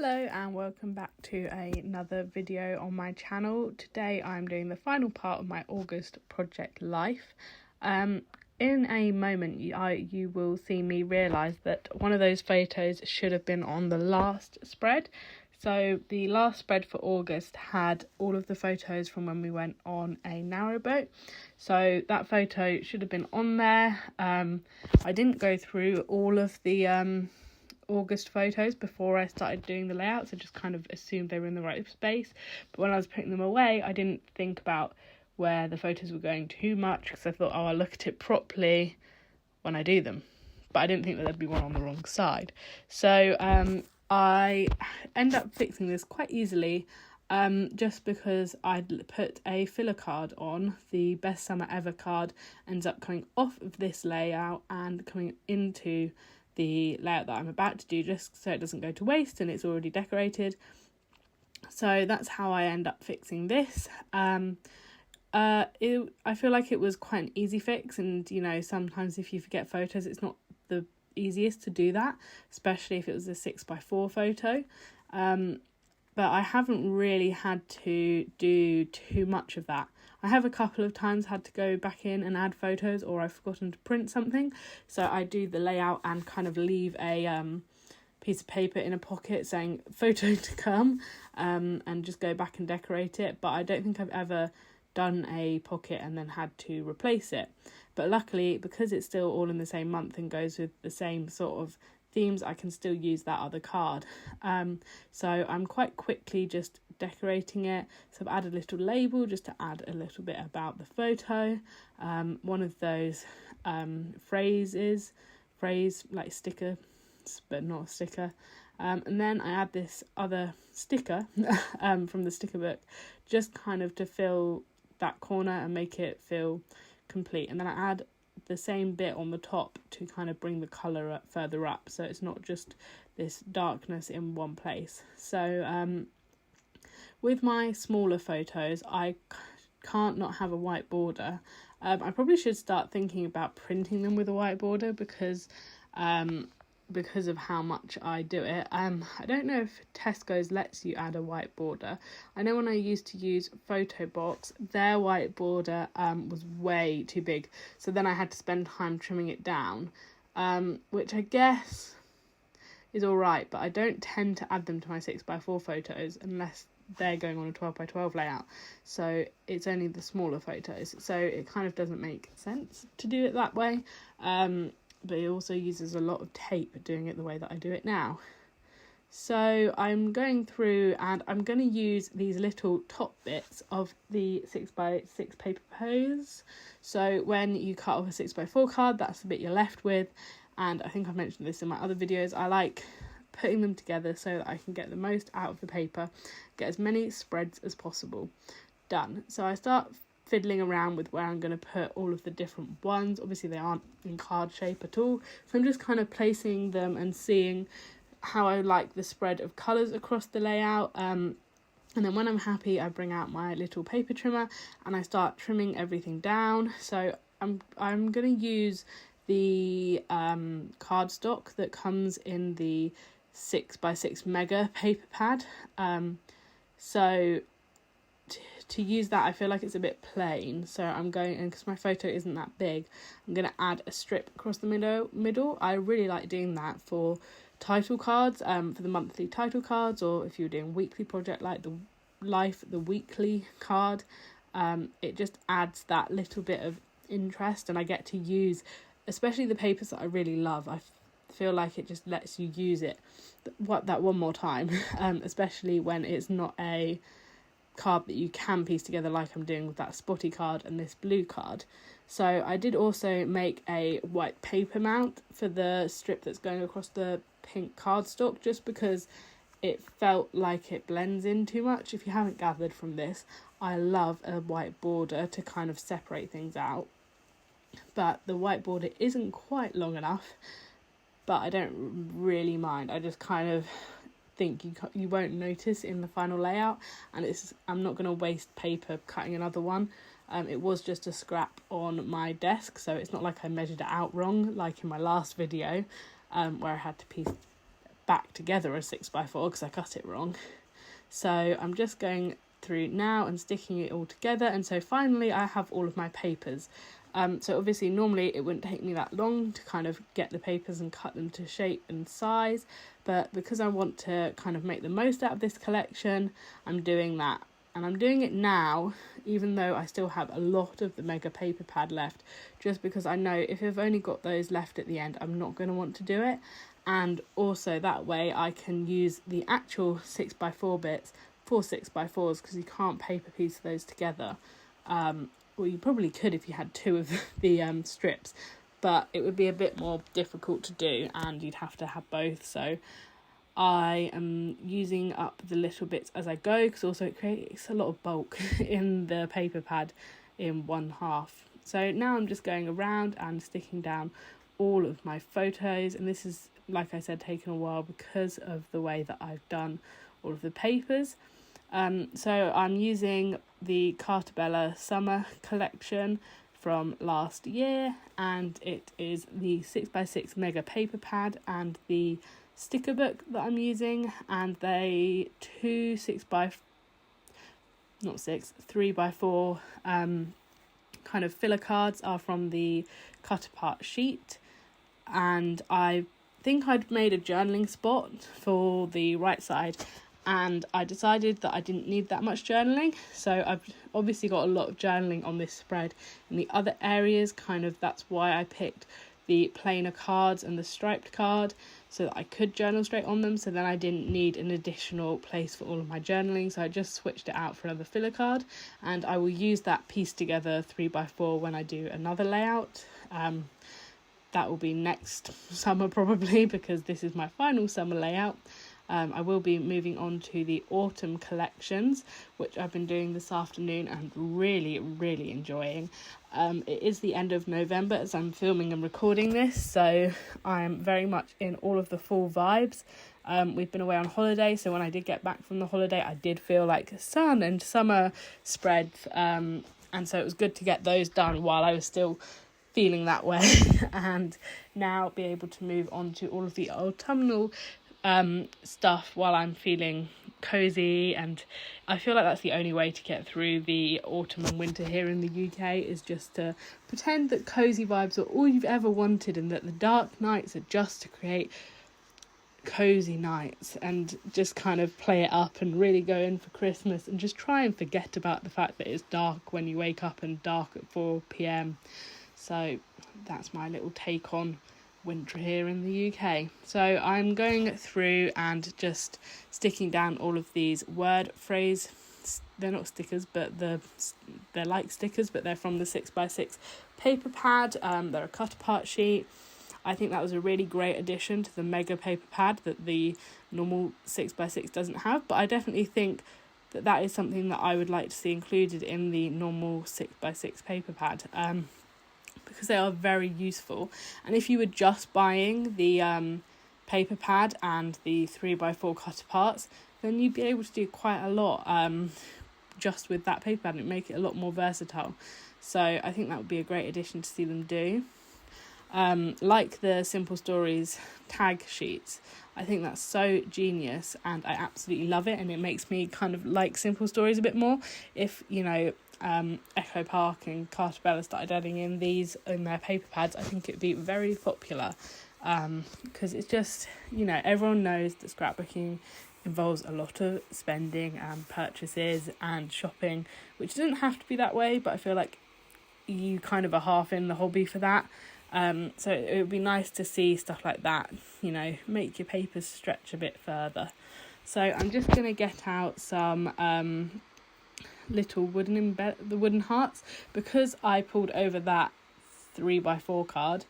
Hello and welcome back to another video on my channel. Today I'm doing the final part of my August project life. In a moment you will see me realise that one of those photos should have been on the last spread. So the last spread for August had all of the photos from when we went on a narrowboat. So that photo should have been on there. I didn't go through all of the August photos before I started doing the layouts. I just kind of assumed they were in the right space, but when I was putting them away I didn't think about where the photos were going too much, because I thought, I'll look at it properly when I do them, but I didn't think that there'd be one on the wrong side. So I end up fixing this quite easily, just because I'd put a filler card on. The Best Summer Ever card ends up coming off of this layout and coming into the layout that I'm about to do, just so it doesn't go to waste and it's already decorated. So that's how I end up fixing this. I feel like it was quite an easy fix, and sometimes if you forget photos it's not the easiest to do that, especially if it was a 6x4 photo. But I haven't really had to do too much of that. I have a couple of times had to go back in and add photos, or I've forgotten to print something. So I do the layout and kind of leave a piece of paper in a pocket saying photo to come, and just go back and decorate it. But I don't think I've ever done a pocket and then had to replace it. But luckily, because it's still all in the same month and goes with the same sort of themes, I can still use that other card. So I'm quite quickly just decorating it. So I've added a little label just to add a little bit about the photo. One of those phrase like sticker, but not a sticker. And then I add this other sticker from the sticker book, just kind of to fill that corner and make it feel complete. And then I add the same bit on the top to kind of bring the colour up further up, so it's not just this darkness in one place. So with my smaller photos I can't not have a white border. I probably should start thinking about printing them with a white border, because of how much I do it. I don't know if Tesco's lets you add a white border. I know when I used to use Photobox, their white border was way too big, so then I had to spend time trimming it down, which I guess is alright, but I don't tend to add them to my 6x4 photos unless they're going on a 12x12 layout, so it's only the smaller photos, so it kind of doesn't make sense to do it that way. But it also uses a lot of tape doing it the way that I do it now. So I'm going through and I'm going to use these little top bits of the 6x6 paper pose. So when you cut off a 6x4 card, that's the bit you're left with. And I think I've mentioned this in my other videos, I like putting them together so that I can get the most out of the paper, get as many spreads as possible done. So I start fiddling around with where I'm going to put all of the different ones. Obviously they aren't in card shape at all, so I'm just kind of placing them and seeing how I like the spread of colours across the layout. And then when I'm happy I bring out my little paper trimmer and I start trimming everything down. So I'm going to use the cardstock that comes in the 6x6 mega paper pad. So to use that I feel like it's a bit plain, so I'm going, and because my photo isn't that big, I'm going to add a strip across the middle. I really like doing that for title cards, for the monthly title cards, or if you're doing weekly project like the weekly card. It just adds that little bit of interest, and I get to use, especially the papers that I really love, I feel like it just lets you use it that one more time, especially when it's not a card that you can piece together like I'm doing with that spotty card and this blue card. So I did also make a white paper mount for the strip that's going across the pink cardstock, just because it felt like it blends in too much. If you haven't gathered from this, I love a white border to kind of separate things out, but the white border isn't quite long enough, but I don't really mind. I just kind of think you won't notice in the final layout, and I'm not going to waste paper cutting another one. It was just a scrap on my desk, so it's not like I measured it out wrong like in my last video, where I had to back together a 6x4 because I cut it wrong. So I'm just going through now and sticking it all together, and so finally I have all of my papers. So obviously normally it wouldn't take me that long to kind of get the papers and cut them to shape and size, but because I want to kind of make the most out of this collection, I'm doing that. And I'm doing it now, even though I still have a lot of the mega paper pad left, just because I know if I've only got those left at the end, I'm not going to want to do it. And also that way I can use the actual 6x4 bits for 6x4s, because you can't paper piece those together. Well, you probably could if you had two of the strips, but it would be a bit more difficult to do and you'd have to have both. So I am using up the little bits as I go, because also it creates a lot of bulk in the paper pad in one half. So now I'm just going around and sticking down all of my photos, and this is, like I said, taken a while because of the way that I've done all of the papers. So I'm using the Carta summer collection from last year, and it is the 6x6 mega paper pad and the sticker book that I'm using, and they 3x4 kind of filler cards are from the cut apart sheet. And I think I'd made a journaling spot for the right side, and I decided that I didn't need that much journaling, so I've obviously got a lot of journaling on this spread. In the other areas, kind of that's why I picked the plainer cards and the striped card, so that I could journal straight on them, so then I didn't need an additional place for all of my journaling. So I just switched it out for another filler card, and I will use that piece together 3x4 when I do another layout. That will be next summer probably, because this is my final summer layout. I will be moving on to the autumn collections, which I've been doing this afternoon and really enjoying. It is the end of November as I'm filming and recording this, so I'm very much in all of the fall vibes. We've been away on holiday, so when I did get back from the holiday, I did feel like sun and summer spreads, and so it was good to get those done while I was still feeling that way, and now be able to move on to all of the autumnal stuff while I'm feeling cozy. And I feel like that's the only way to get through the autumn and winter here in the UK, is just to pretend that cozy vibes are all you've ever wanted, and that the dark nights are just to create cozy nights, and just kind of play it up and really go in for Christmas, and just try and forget about the fact that it's dark when you wake up and dark at 4 p.m. So that's my little take on winter here in the UK. So I'm going through and just sticking down all of these word phrase, they're not stickers, but they're like stickers, but they're from the 6x6 paper pad. They're a cut apart sheet. I think that was a really great addition to the mega paper pad that the normal 6x6 doesn't have, but I definitely think that is something that I would like to see included in the normal 6x6 paper pad, because they are very useful. And if you were just buying the paper pad and the 3x4 cut aparts, then you'd be able to do quite a lot just with that paper pad, and it'd make it a lot more versatile. So I think that would be a great addition to see them do. Like the Simple Stories tag sheets, I think that's so genius, and I absolutely love it, and it makes me kind of like Simple Stories a bit more. If, you know, Echo Park and Carta started adding in these in their paper pads, I think it'd be very popular, because it's just, you know, everyone knows that scrapbooking involves a lot of spending and purchases and shopping, which doesn't have to be that way, but I feel like you kind of are half in the hobby for that. So it would be nice to see stuff like that, you know, make your papers stretch a bit further. So I'm just going to get out some little wooden hearts, because I pulled over that 3x4 card.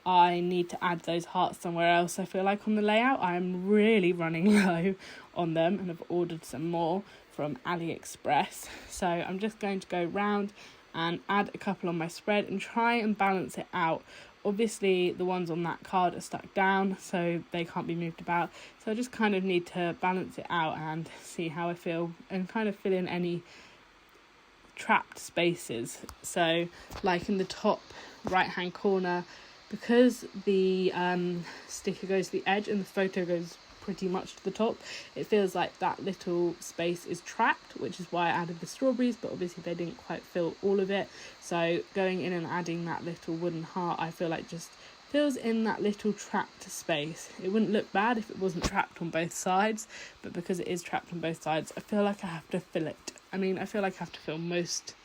I need to add those hearts somewhere else. I feel like on the layout I'm really running low on them, and I've ordered some more from AliExpress. So I'm just going to go round and add a couple on my spread and try and balance it out. Obviously the ones on that card are stuck down, so they can't be moved about, so I just kind of need to balance it out and see how I feel, and kind of fill in any trapped spaces. So like in the top right hand corner, because the sticker goes to the edge and the photo goes pretty much to the top. It feels like that little space is trapped, which is why I added the strawberries, but obviously they didn't quite fill all of it. So going in and adding that little wooden heart, I feel like just fills in that little trapped space. It wouldn't look bad if it wasn't trapped on both sides, but because it is trapped on both sides, I feel like I have to fill it. I mean, I feel like I have to fill most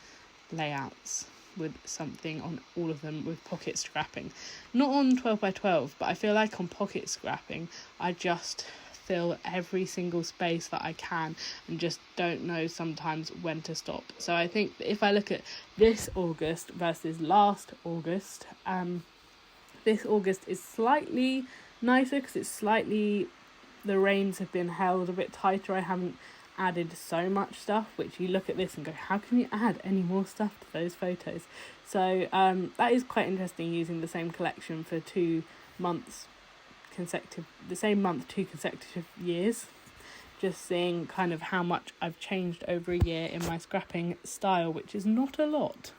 layouts with something on all of them with pocket scrapping. Not on 12 by 12, but I feel like on pocket scrapping I just fill every single space that I can and just don't know sometimes when to stop. So I think if I look at this August versus last August, this August is slightly nicer because it's slightly, the reins have been held a bit tighter. I haven't added so much stuff, which you look at this and go, how can you add any more stuff to those photos? So that is quite interesting, using the same collection for 2 months consecutive, the same month 2 consecutive years, just seeing kind of how much I've changed over a year in my scrapping style, which is not a lot.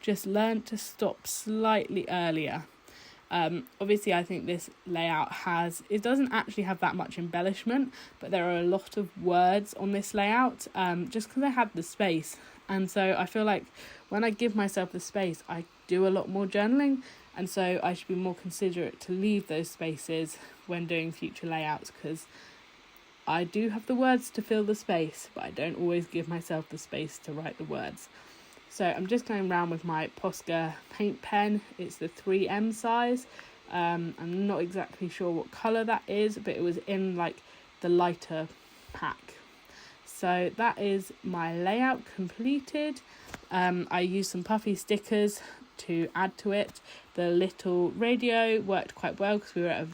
Just learned to stop slightly earlier. Obviously I think this layout it doesn't actually have that much embellishment, but there are a lot of words on this layout, just because I had the space. And so I feel like when I give myself the space, I do a lot more journaling, and so I should be more considerate to leave those spaces when doing future layouts, because I do have the words to fill the space, but I don't always give myself the space to write the words. So I'm just going around with my Posca paint pen. It's the 3M size. I'm not exactly sure what colour that is, but it was in like the lighter pack. So that is my layout completed. I used some puffy stickers to add to it. The little radio worked quite well because we were at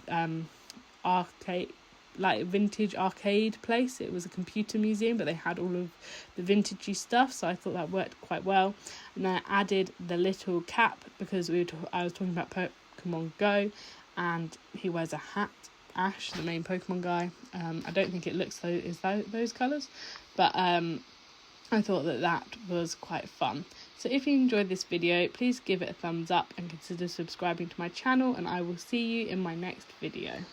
a vintage arcade place. It was a computer museum, but they had all of the vintagey stuff, so I thought that worked quite well. And then I added the little cap because I was talking about Pokemon Go, and he wears a hat, Ash, the main Pokemon guy. I don't think it looks those colours, but I thought that was quite fun. So if you enjoyed this video, please give it a thumbs up and consider subscribing to my channel, and I will see you in my next video.